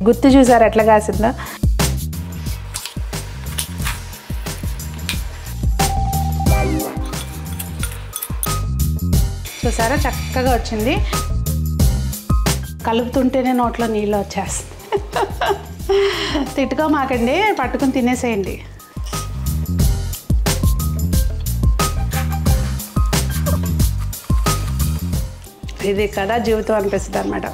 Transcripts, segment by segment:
గుత్తి చూసారు ఎట్లా కాసిందో. చూసారా చక్కగా వచ్చింది. కలుపుతుంటేనే నోట్లో నీళ్ళు వచ్చేస్తుంది. తిట్టుకోమాకండి, పట్టుకుని తినేసేయండి. ఇది కదా జీవితం అనిపిస్తుంది అన్నమాట.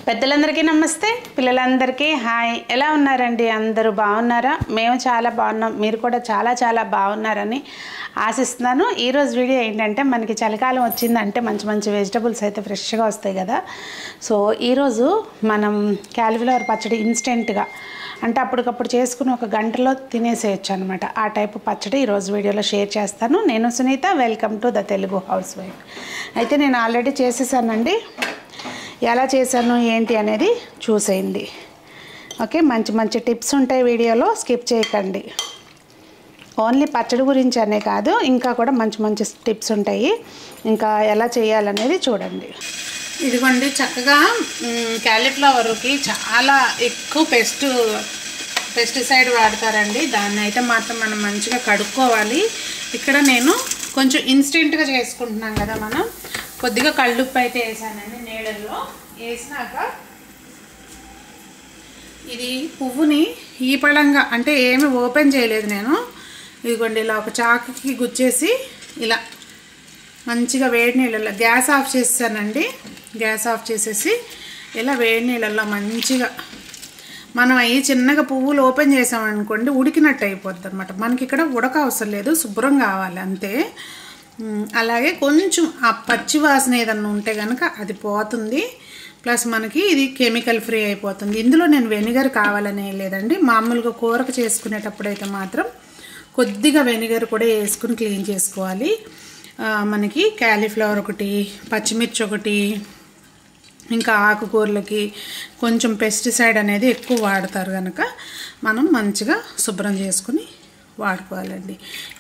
పెద్దలందరికీ నమస్తే, పిల్లలందరికీ హాయ్. ఎలా ఉన్నారండి? అందరూ బాగున్నారా? మేము చాలా బాగున్నాం, మీరు కూడా చాలా చాలా బాగున్నారని ఆశిస్తున్నాను. ఈరోజు వీడియో ఏంటంటే, మనకి చలికాలం వచ్చిందంటే మంచి మంచి వెజిటబుల్స్ అయితే ఫ్రెష్గా వస్తాయి కదా. సో ఈరోజు మనం క్యాలీఫ్లవర్ పచ్చడి ఇన్స్టెంట్గా, అంటే అప్పటికప్పుడు చేసుకుని ఒక గంటలో తినేసేయచ్చు అనమాట. ఆ టైపు పచ్చడి ఈరోజు వీడియోలో షేర్ చేస్తాను. నేను Sunitha, welcome to the Telugu house wife. అయితే నేను ఆల్రెడీ చేసేసానండి. ఎలా చేశాను ఏంటి అనేది చూసేయండి. ఓకే, మంచి మంచి టిప్స్ ఉంటాయి వీడియోలో, స్కిప్ చేయకండి. ఓన్లీ పచ్చడి గురించి అనే కాదు, ఇంకా కూడా మంచి మంచి టిప్స్ ఉంటాయి. ఇంకా ఎలా చేయాలనేది చూడండి. ఇదిగోండి, చక్కగా క్యాలీఫ్లవర్కి చాలా ఎక్కువ పెస్టిసైడ్ వాడతారండి. దాన్ని అయితే మాత్రం మనం మంచిగా కడుక్కోవాలి. ఇక్కడ నేను కొంచెం ఇన్స్టెంట్గా చేసుకుంటున్నాం కదా మనం. కొద్దిగా కళ్ళుప్పు అయితే వేసానండి నీళ్ళల్లో. వేసినాక ఇది పువ్వుని ఈ పళంగా, అంటే ఏమి ఓపెన్ చేయలేదు నేను. ఇదిగోండి, ఇలా ఒక చాకుకి గుచ్చేసి ఇలా మంచిగా వేడి నీళ్ళల్లో గ్యాస్ ఆఫ్ చేసానండి. గ్యాస్ ఆఫ్ చేసేసి ఇలా వేడి నీళ్ళల్లో మంచిగా మనం అవి చిన్నగా పువ్వులు ఓపెన్ చేసామనుకోండి, ఉడికినట్టు అయిపోద్ది అనమాట. మనకి ఇక్కడ ఉడక అవసరం లేదు, శుభ్రం కావాలి అంతే. అలాగే కొంచెం ఆ పచ్చి వాసన ఏదన్నా ఉంటే కనుక అది పోతుంది. ప్లస్ మనకి ఇది కెమికల్ ఫ్రీ అయిపోతుంది. ఇందులో నేను వెనిగర్ కావాలనే లేదండి. మామూలుగా కూరకు చేసుకునేటప్పుడు అయితే మాత్రం కొద్దిగా వెనిగర్ కూడా వేసుకుని క్లీన్ చేసుకోవాలి. మనకి క్యాలీఫ్లవర్ ఒకటి, పచ్చిమిర్చి ఒకటి, ఇంకా ఆకుకూరలకి కొంచెం పెస్టిసైడ్ అనేది ఎక్కువ వాడతారు కనుక మనం మంచిగా శుభ్రం చేసుకుని వాడుకోవాలండి.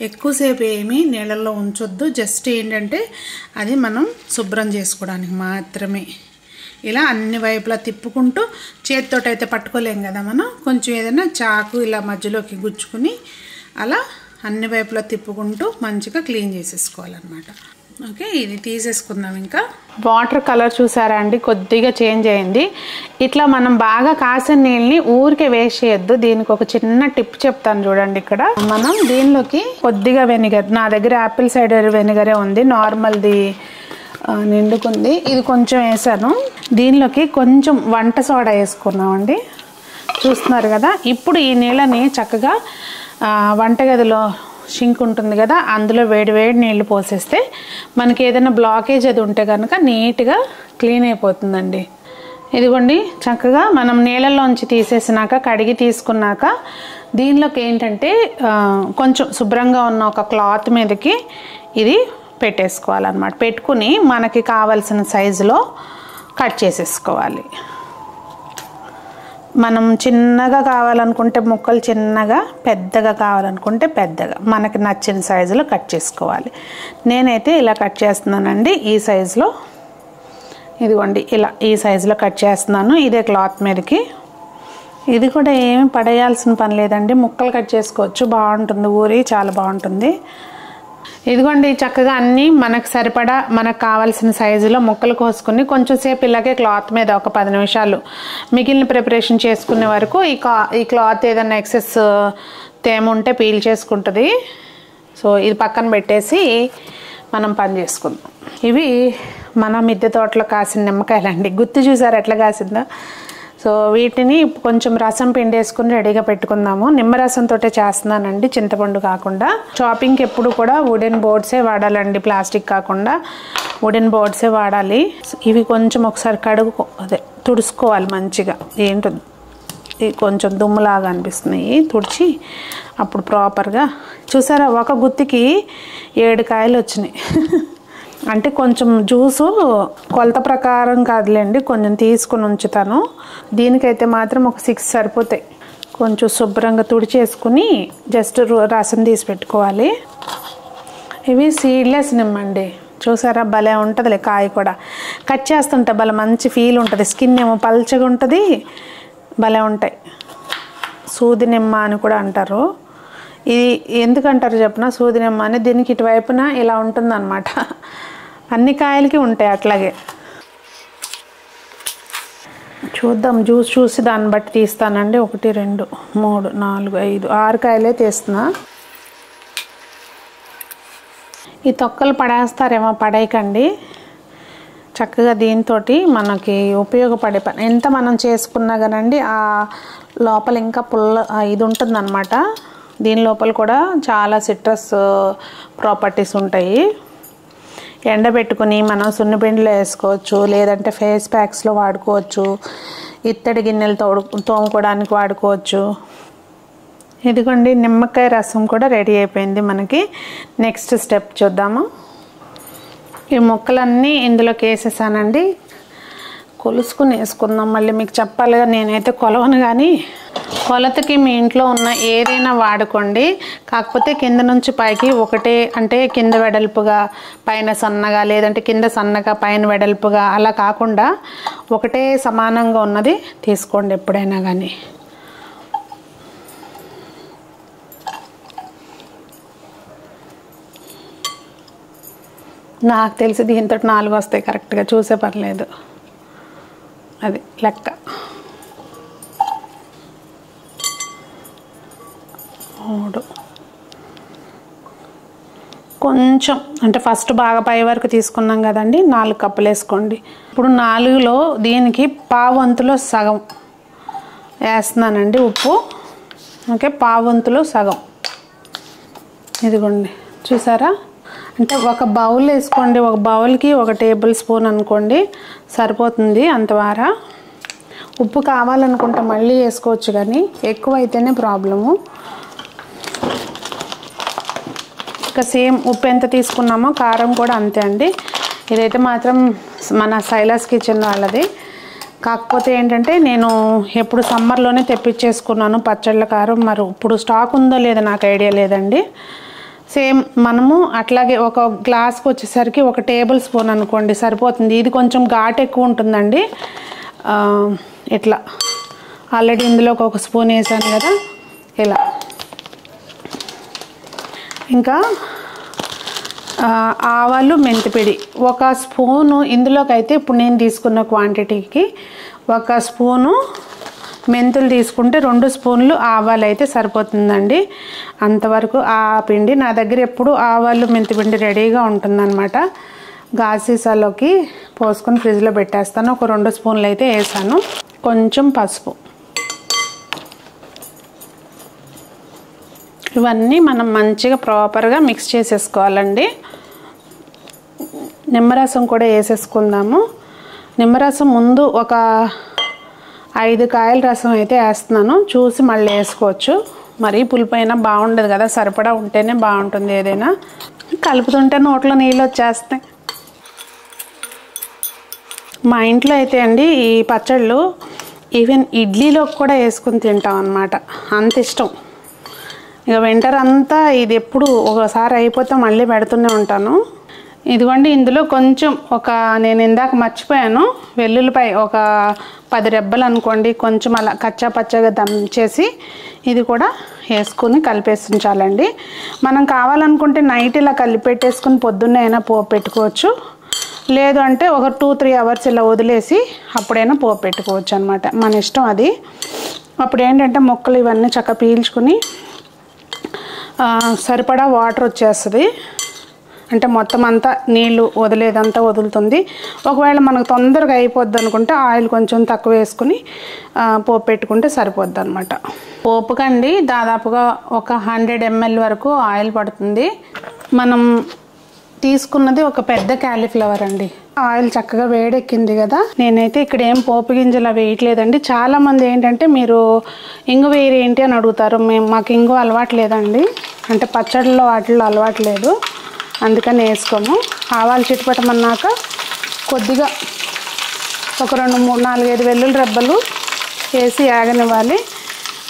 ఎక్కువసేపు ఏమీ నీళ్ళల్లో ఉంచొద్దు. జస్ట్ ఏంటంటే అది మనం శుభ్రం చేసుకోవడానికి మాత్రమే. ఇలా అన్ని వైపులా తిప్పుకుంటూ, చేతితో అయితే పట్టుకోలేం కదా మనం, కొంచెం ఏదైనా చాకు ఇలా మధ్యలోకి గుచ్చుకుని అలా అన్ని వైపులా తిప్పుకుంటూ మంచిగా క్లీన్ చేసేసుకోవాలన్నమాట. ఓకే, ఇది తీసేసుకుందాం. ఇంకా వాటర్ కలర్ చూసారా అండి, కొద్దిగా చేంజ్ అయింది. ఇట్లా మనం బాగా కాసిన నీళ్ళని ఊరికే వేస్ట్ చేయొద్దు. దీనికి ఒక చిన్న టిప్ చెప్తాను చూడండి. ఇక్కడ మనం దీనిలోకి కొద్దిగా వెనిగర్, నా దగ్గర యాపిల్ సైడర్ వెనిగరే ఉంది, నార్మల్ది నిండుకుంది, ఇది కొంచెం వేసాను. దీనిలోకి కొంచెం వంట సోడా వేసుకున్నామండి, చూస్తున్నారు కదా. ఇప్పుడు ఈ నీళ్ళని చక్కగా వంటగదిలో షింక్ ఉంటుంది కదా, అందులో వేడి వేడి నీళ్ళు పోసేస్తే మనకి ఏదైనా బ్లాకేజ్ అది ఉంటే కనుక నీట్గా క్లీన్ అయిపోతుందండి. ఇదిగోండి, చక్కగా మనం నీళ్ళల్లోంచి తీసేసినాక కడిగి తీసుకున్నాక దీనిలోకి ఏంటంటే కొంచెం శుభ్రంగా ఉన్న ఒక క్లాత్ మీదకి ఇది పెట్టేసుకోవాలన్నమాట. పెట్టుకుని మనకి కావాల్సిన సైజులో కట్ చేసేసుకోవాలి. మనం చిన్నగా కావాలనుకుంటే ముక్కలు చిన్నగా, పెద్దగా కావాలనుకుంటే పెద్దగా, మనకి నచ్చిన సైజులో కట్ చేసుకోవాలి. నేనైతే ఇలా కట్ చేస్తున్నానండి, ఈ సైజులో. ఇదిగోండి, ఇలా ఈ సైజులో కట్ చేస్తున్నాను ఇదే క్లాత్ మీదకి. ఇది కూడా ఏమి పడేయాల్సిన పని లేదండి, ముక్కలు కట్ చేసుకోవచ్చు, బాగుంటుంది, ఊరి చాలా బాగుంటుంది. ఇదిగోండి, చక్కగా అన్నీ మనకు సరిపడా మనకు కావాల్సిన సైజులో ముక్కలు కోసుకుని కొంచెం సేపు ఇలాగే క్లాత్ మీద ఒక 10 నిమిషాలు మిగిలిన ప్రిపరేషన్ చేసుకునే వరకు ఈ క్లాత్ ఏదైనా ఎక్సెస్ తేమ ఉంటే పీల్ చేసుకుంటుంది. సో ఇది పక్కన పెట్టేసి మనం పని చేసుకుందాం. ఇవి మన మిద్దె తోటలో కాసిన నిమ్మకాయలండి. గుత్తి చూసారు ఎట్లా కాసిందో. సో వీటిని కొంచెం రసం పిండేసుకుని రెడీగా పెట్టుకుందాము. నిమ్మరసంతో చేస్తున్నానండి, చింతపండు కాకుండా. చాపింగ్కి ఎప్పుడు కూడా వుడెన్ బోర్డ్సే వాడాలండి, ప్లాస్టిక్ కాకుండా వుడెన్ బోర్డ్సే వాడాలి. ఇవి కొంచెం ఒకసారి తుడుచుకోవాలి మంచిగా. ఏంటో ఇది కొంచెం దుమ్ములాగా అనిపిస్తున్నాయి, తుడిచి అప్పుడు ప్రాపర్గా. చూసారా, ఒక గుత్తికి 7 కాయలు వచ్చినాయి. అంటే కొంచెం జ్యూసు కొలత ప్రకారం కాదులేండి, కొంచెం తీసుకుని ఉంచుతాను. దీనికైతే మాత్రం ఒక 6 సరిపోతాయి. కొంచెం శుభ్రంగా తుడిచేసుకుని జస్ట్ రసం తీసి పెట్టుకోవాలి. ఇవి సీడ్లెస్ నిమ్మండి, చూసారా భలే ఉంటుందిలే. కాయ కూడా కట్ చేస్తుంటే భలే మంచి ఫీల్ ఉంటుంది. స్కిన్ ఏమో పల్చగా ఉంటుంది, భలే ఉంటాయి. సూది నిమ్మ అని కూడా అంటారు. ఇది ఎందుకంటారు చెప్పిన సూది నిమ్మ అని, దీనికి ఇటువైపున ఇలా ఉంటుందన్నమాట. అన్ని కాయలకి ఉంటాయి అట్లాగే. చూద్దాం, జ్యూస్ చూసి దాన్ని బట్టి తీస్తానండి. 1 2 3 4 5 6 కాయలే తీస్తున్నా. ఈ తొక్కలు పడేస్తారేమో, పడేయకండి. చక్కగా దీంతో మనకి ఉపయోగపడే పని ఎంత మనం చేసుకున్నా కానండి ఆ లోపల ఇంకా పుల్ల ఇది ఉంటుందన్నమాట. దీని లోపల కూడా చాలా సిట్రస్ ప్రాపర్టీస్ ఉంటాయి. ఎండబెట్టుకుని మనం సున్నిపిండిలో వేసుకోవచ్చు, లేదంటే ఫేస్ ప్యాక్స్లో వాడుకోవచ్చు, ఇత్తడి గిన్నెలు తోముకోవడానికి వాడుకోవచ్చు. ఇదిగోండి నిమ్మకాయ రసం కూడా రెడీ అయిపోయింది మనకి. నెక్స్ట్ స్టెప్ చూద్దాము. ఈ ముక్కలన్నీ ఇందులోకి వేసేసానండి. కొలుసుకుని వేసుకుందాం. మళ్ళీ మీకు చెప్పాలిగా, నేనైతే కొలవను, కానీ కొలతకి మీ ఇంట్లో ఉన్న ఏదైనా వాడుకోండి. కాకపోతే కింద నుంచి పైకి ఒకటే, అంటే కింద వెడల్పుగా పైన సన్నగా, లేదంటే కింద సన్నగా పైన వెడల్పుగా అలా కాకుండా ఒకటే సమానంగా ఉన్నది తీసుకోండి ఎప్పుడైనా కానీ. నాకు తెలిసి దీంతో 4 వస్తాయి కరెక్ట్గా, చూసే పర్లేదు, అది లెక్క. 3 కొంచెం, అంటే ఫస్ట్ బాగా పై వరకు తీసుకున్నాం కదండి, 4 కప్పులు వేసుకోండి. ఇప్పుడు 4లో దీనికి పావంతులో సగం వేస్తున్నానండి ఉప్పు. ఓకే, పావంతులో సగం. ఇదిగోండి చూసారా, అంటే ఒక బౌల్ వేసుకోండి. ఒక బౌల్కి 1 టేబుల్ స్పూన్ అనుకోండి, సరిపోతుంది అంతవార. ఉప్పు కావాలనుకుంటే మళ్ళీ వేసుకోవచ్చు, కానీ ఎక్కువ అయితేనే ప్రాబ్లము. ఇంకా సేమ్ ఉప్పు ఎంత తీసుకున్నామో కారం కూడా అంతే అండి. ఇదైతే మాత్రం మన శైలాస్ కిచెన్ వాళ్ళది. కాకపోతే ఏంటంటే నేను ఎప్పుడు సమ్మర్లోనే తెప్పించేసుకున్నాను పచ్చళ్ళ కారం. మరి ఇప్పుడు స్టాక్ ఉందో లేదో నాకు ఐడియా లేదండి. సేమ్ మనము అట్లాగే ఒక గ్లాస్కి వచ్చేసరికి 1 టేబుల్ స్పూన్ అనుకోండి, సరిపోతుంది. ఇది కొంచెం ఘాటు ఎక్కువ ఉంటుందండి. ఇట్లా ఆల్రెడీ ఇందులోకి 1 స్పూన్ వేసాను కదా, ఇలా. ఇంకా ఆవాలు, మెంతిపిడి 1 స్పూను ఇందులోకి అయితే, ఇప్పుడు నేను తీసుకున్న క్వాంటిటీకి 1 స్పూను మెంతులు తీసుకుంటే 2 స్పూన్లు ఆవాలు అయితే సరిపోతుందండి. అంతవరకు ఆ పిండి నా దగ్గర ఎప్పుడు ఆవాలు మెంతిపిండి రెడీగా ఉంటుందన్నమాట. గాజీసాలోకి పోసుకొని ఫ్రిడ్జ్లో పెట్టేస్తాను. 1 2 స్పూన్లు అయితే వేసాను. కొంచెం పసుపు. ఇవన్నీ మనం మంచిగా ప్రాపర్గా మిక్స్ చేసేసుకోవాలండి. నిమ్మరసం కూడా వేసేసుకుందాము. నిమ్మరసం ముందు ఒక 5 కాయల రసం అయితే వేస్తున్నాను, చూసి మళ్ళీ వేసుకోవచ్చు. మరీ పులిపైన బాగుండదు కదా, సరిపడా ఉంటేనే బాగుంటుంది ఏదైనా. కలుపుతుంటే నోట్లో నీళ్ళు వచ్చేస్తాయి. మా ఇంట్లో అయితే అండి ఈ పచ్చళ్ళు ఈవెన్ ఇడ్లీలోకి కూడా వేసుకుని తింటాం అన్నమాట, అంత ఇష్టం. ఇక వింటర్ అంతా ఇది ఎప్పుడు ఒకసారి అయిపోతే మళ్ళీ పెడుతూనే ఉంటాను. ఇదిగోండి ఇందులో కొంచెం నేను ఇందాక మర్చిపోయాను, వెల్లుల్లిపాయ 10 రెబ్బలు అనుకోండి, కొంచెం అలా కచ్చా పచ్చగా దంచేసి ఇది కూడా వేసుకుని కలిపేసించాలండి. మనం కావాలనుకుంటే నైట్ ఇలా కలిపెట్టేసుకుని పొద్దున్నే అయినా పోపు పెట్టుకోవచ్చు, లేదు అంటే ఒక 2-3 అవర్స్ ఇలా వదిలేసి అప్పుడైనా పోపు పెట్టుకోవచ్చు అనమాట, మన ఇష్టం అది. అప్పుడు ఏంటంటే మొక్కలు ఇవన్నీ చక్కగా పీల్చుకుని సరిపడా వాటర్ వచ్చేస్తుంది, అంటే మొత్తం అంతా నీళ్ళు వదిలేదంతా వదులుతుంది. ఒకవేళ మనకు తొందరగా అయిపోద్ది అనుకుంటే ఆయిల్ కొంచెం తక్కువ వేసుకుని పోపు పెట్టుకుంటే సరిపోద్ది అనమాట. పోపుకండి దాదాపుగా 100 ml వరకు ఆయిల్ పడుతుంది. మనం తీసుకున్నది ఒక పెద్ద క్యాలీఫ్లవర్ అండి. ఆయిల్ చక్కగా వేడెక్కింది కదా, నేనైతే ఇక్కడ ఏం పోపు గింజలు వేయట్లేదండి. చాలామంది ఏంటంటే మీరు ఇంగు వేయరు ఏంటి అని అడుగుతారు. మాకు ఇంగు అలవాటు లేదండి, అంటే పచ్చళ్ళలో వాటిల్లో అలవాటు లేదు, అందుకని వేసుకోము. ఆవాలు చిట్టుపట్టమన్నాక కొద్దిగా ఒక 2 3 4 5 వెల్లుల్లి రెబ్బలు వేసి ఆగనివ్వాలి.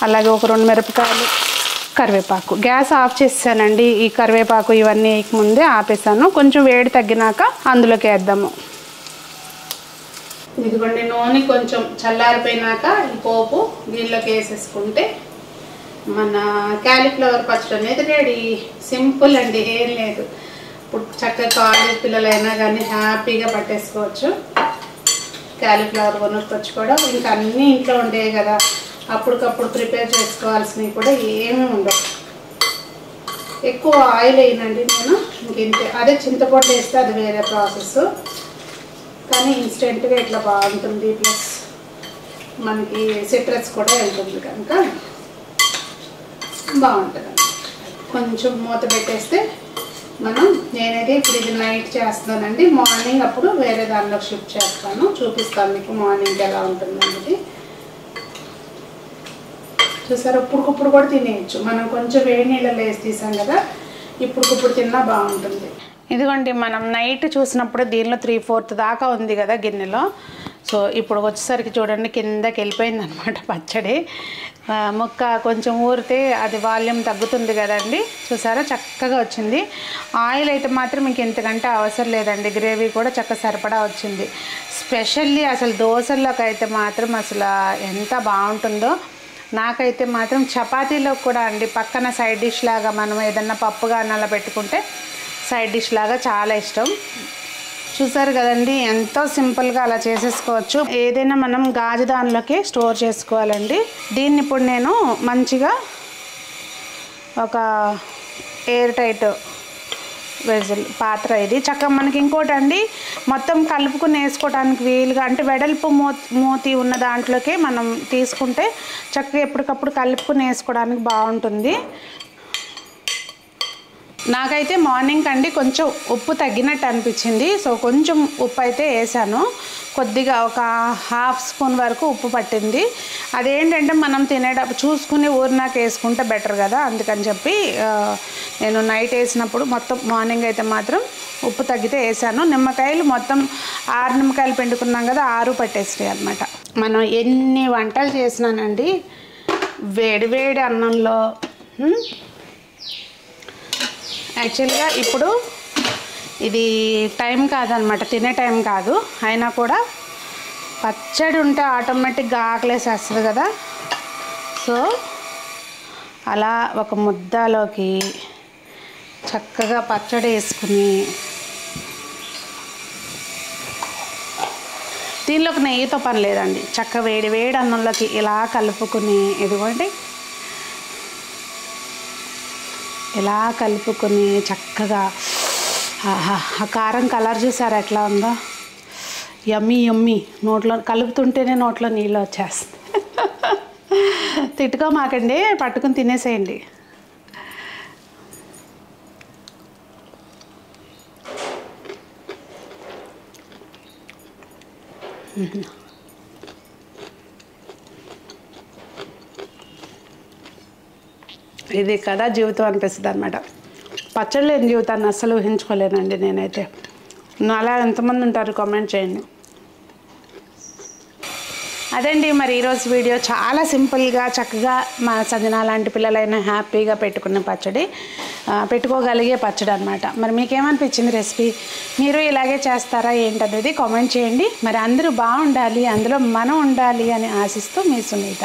అలాగే ఒక 2 మిరపకాయలు, కరివేపాకు. గ్యాస్ ఆఫ్ చేసానండి. ఈ కరివేపాకు ఇవన్నీ ముందే ఆపేసాను. కొంచెం వేడి తగ్గినాక అందులోకి వేద్దాము. ఇదిగోండి నూనె కొంచెం చల్లారిపోయినాక ఈ పోపు దీనిలోకి వేసేసుకుంటే మన క్యాలీఫ్లవర్ పచ్చడి అనేది రెడీ. సింపుల్ అండి, ఏం లేదు. ఇప్పుడు చక్కగా కాలేజ్ పిల్లలైనా కానీ హ్యాపీగా పట్టేసుకోవచ్చు. క్యాలీఫ్లవర్ కొనుక్కొచ్చుకోవడం, ఇంకా అన్నీ ఇంట్లో ఉండేవి కదా, అప్పటికప్పుడు ప్రిపేర్ చేసుకోవాల్సినవి కూడా ఏమీ ఉండవు. ఎక్కువ ఆయిల్ వేయనండి నేను, ఇంతే. అదే చింతపండు వేస్తే అది వేరే ప్రాసెస్, కానీ ఇన్స్టెంట్గా ఇట్లా బాగుంటుంది. ప్లస్ మనకి సిట్రస్ కూడా వెళ్తుంది కనుక బాగుంటుంది. కొంచెం మూత పెట్టేస్తే నేనైతే ఇప్పుడు ఇది నైట్ చేస్తున్నానండి. మార్నింగ్ అప్పుడు వేరే దానిలో షిఫ్ట్ చేస్తాను, చూపిస్తాను మీకు మార్నింగ్ ఎలా ఉంటుందనేది. చూసారు, ఇప్పుడుకిప్పుడు కూడా తినేయచ్చు. మనం కొంచెం వేడి నీళ్ళలో వేసి తీసాం కదా, ఇప్పుడుకిప్పుడు తిన్నా బాగుంటుంది. ఇదిగోండి మనం నైట్ చూసినప్పుడు దీనిలో 3/4 దాకా ఉంది కదా గిన్నెలో. సో ఇప్పుడు వచ్చేసరికి చూడండి కిందకి వెళ్ళిపోయింది అనమాట పచ్చడి. ముక్క కొంచెం ఊరితే అది వాల్యూమ్ తగ్గుతుంది కదండి. చూసారా చక్కగా వచ్చింది. ఆయిల్ అయితే మాత్రం మీకు ఎంతకంటే అవసరం లేదండి. గ్రేవీ కూడా చక్కగా సరిపడా వచ్చింది. స్పెషల్లీ అసలు దోశల్లోకి అయితే మాత్రం అసలు ఎంత బాగుంటుందో. నాకైతే మాత్రం చపాతీలో కూడా అండి పక్కన సైడ్ డిష్ లాగా మనం ఏదన్నా పప్పుగా అలా పెట్టుకుంటే సైడ్ డిష్ లాగా చాలా ఇష్టం. చూసారు కదండి ఎంతో సింపుల్గా అలా చేసేసుకోవచ్చు. ఏదైనా మనం గాజు దానిలోకి స్టోర్ చేసుకోవాలండి. దీన్ని ఇప్పుడు నేను మంచిగా ఒక ఎయిర్ టైట్ వెజల్ పాత్ర ఇది చక్కగా మనకి ఇంకోటి అండి మొత్తం కలుపుకుని వేసుకోవడానికి వీలుగా అంటే వెడల్పు మూతి ఉన్న దాంట్లోకి మనం తీసుకుంటే చక్కగా ఎప్పటికప్పుడు కలుపుకుని వేసుకోవడానికి బాగుంటుంది. నాకైతే మార్నింగ్ అండి కొంచెం ఉప్పు తగ్గినట్టు అనిపించింది. సో కొంచెం ఉప్పు అయితే వేసాను, కొద్దిగా ఒక 1/2 స్పూన్ వరకు ఉప్పు పట్టింది. అదేంటంటే మనం తినేటప్పుడు చూసుకుని ఊరినాక వేసుకుంటే బెటర్ కదా, అందుకని చెప్పి నేను నైట్ వేసినప్పుడు మొత్తం మార్నింగ్ అయితే మాత్రం ఉప్పు తగ్గితే వేసాను. నిమ్మకాయలు మొత్తం 6 నిమ్మకాయలు పిండుకున్నాం కదా, 6 పట్టేసినాయి అనమాట. మనం ఎన్ని వంటలు చేసినానండి వేడి వేడి అన్నంలో. యాక్చువల్గా ఇప్పుడు ఇది టైం కాదనమాట, తినే టైం కాదు, అయినా కూడా పచ్చడి ఉంటే ఆటోమేటిక్గా ఆకలేసేస్తుంది కదా. సో అలా ఒక ముద్దలోకి చక్కగా పచ్చడి వేసుకుని దీనిలోకి నెయ్యితో పని లేదండి, చక్క వేడి వేడి అన్నంలోకి ఇలా కలుపుకుని ఇదిగోండి ఇలా కలుపుకొని చక్కగా ఆ కారం కలర్ చూసారా ఎట్లా ఉందో, యమ్మీ యమ్మీ. నోట్లో కలుపుతుంటేనే నోట్లో నీళ్ళు వచ్చేస్తుంది. తిట్టుకోమాకండి, పట్టుకుని తినేసేయండి. ఇది కదా జీవితం అనిపిస్తుంది అనమాట. పచ్చడి లేని జీవితాన్ని అస్సలు ఊహించుకోలేనండి నేనైతే. అలా ఎంతమంది ఉంటారు కామెంట్ చేయండి. అదండి మరి ఈరోజు వీడియో చాలా సింపుల్గా చక్కగా మా సంజన లాంటి పిల్లలైనా హ్యాపీగా పెట్టుకునే పచ్చడి, పెట్టుకోగలిగే పచ్చడి అనమాట. మరి మీకేమనిపించింది రెసిపీ? మీరు ఇలాగే చేస్తారా ఏంటనేది కామెంట్ చేయండి. మరి అందరూ బాగుండాలి, అందులో మనం ఉండాలి అని ఆశిస్తూ మీ సునీత.